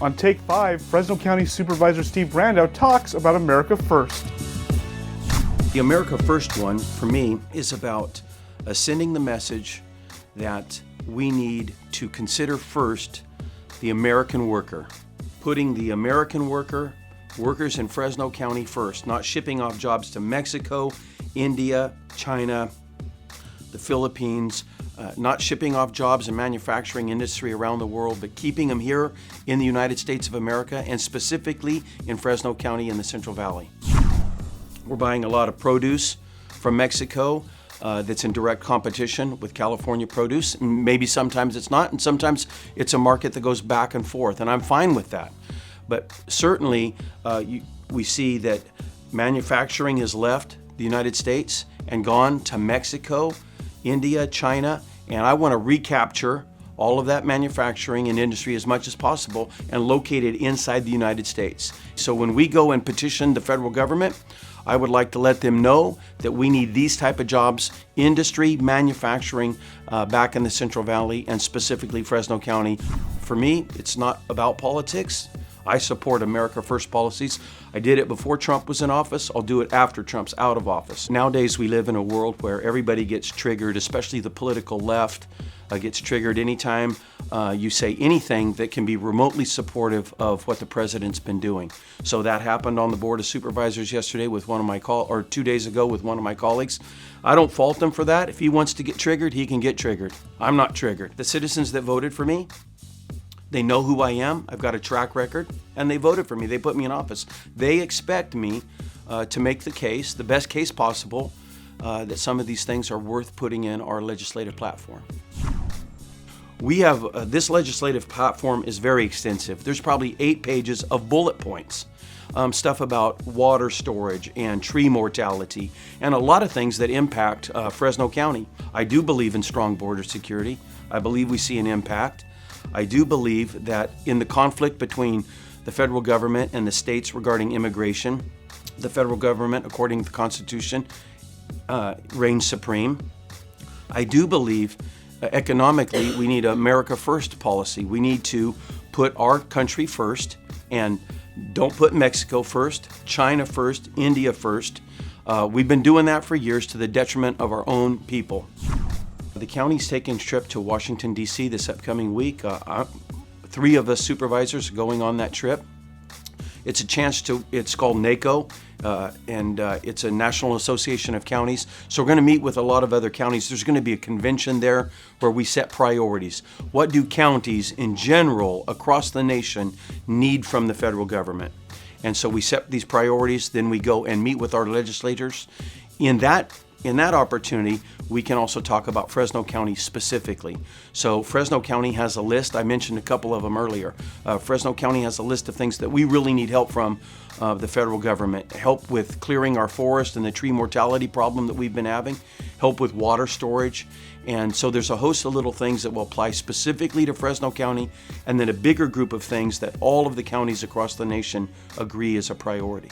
On Take 5, Fresno County Supervisor Steve Brandau talks about America First. The America First one, for me, is about sending the message that we need to consider first the American worker, putting the American workers in Fresno County first, not shipping off jobs to Mexico, India, China, the Philippines, not shipping off jobs in manufacturing industry around the world, but keeping them here in the United States of America and specifically in Fresno County in the Central Valley. We're buying a lot of produce from Mexico that's in direct competition with California produce. Maybe sometimes it's not, and sometimes it's a market that goes back and forth, and I'm fine with that. But certainly we see that manufacturing has left the United States and gone to Mexico, India, China, and I want to recapture all of that manufacturing and industry as much as possible and locate it inside the United States. So when we go and petition the federal government, I would like to let them know that we need these type of jobs, industry, manufacturing, back in the Central Valley and specifically Fresno County. For me, it's not about politics. I support America First policies. I did it before Trump was in office. I'll do it after Trump's out of office. Nowadays, we live in a world where everybody gets triggered, especially the political left gets triggered anytime you say anything that can be remotely supportive of what the president's been doing. So that happened on the Board of Supervisors yesterday with one of my 2 days ago with one of my colleagues. I don't fault him for that. If he wants to get triggered, he can get triggered. I'm not triggered. The citizens that voted for me, they know who I am. I've got a track record, and they voted for me. They put me in office. They expect me to make the case, the best case possible, that some of these things are worth putting in our legislative platform. We have, this legislative platform is very extensive. There's probably 8 pages of bullet points. Stuff about water storage and tree mortality and a lot of things that impact Fresno County. I do believe in strong border security. I believe we see an impact. I do believe that in the conflict between the federal government and the states regarding immigration, the federal government, according to the Constitution, reigns supreme. I do believe economically we need an America First policy. We need to put our country first and don't put Mexico first, China first, India first. We've been doing that for years to the detriment of our own people. The county's taking a trip to Washington, D.C. this upcoming week. 3 of us supervisors are going on that trip. It's a chance to, it's called NACO, and it's a National Association of Counties. So we're going to meet with a lot of other counties. There's going to be a convention there where we set priorities. What do counties in general across the nation need from the federal government? And so we set these priorities, then we go and meet with our legislators. In that opportunity, we can also talk about Fresno County specifically. So Fresno County has a list. I mentioned a couple of them earlier. Fresno County has a list of things that we really need help from the federal government. Help with clearing our forest and the tree mortality problem that we've been having. Help with water storage. And so there's a host of little things that will apply specifically to Fresno County, and then a bigger group of things that all of the counties across the nation agree is a priority.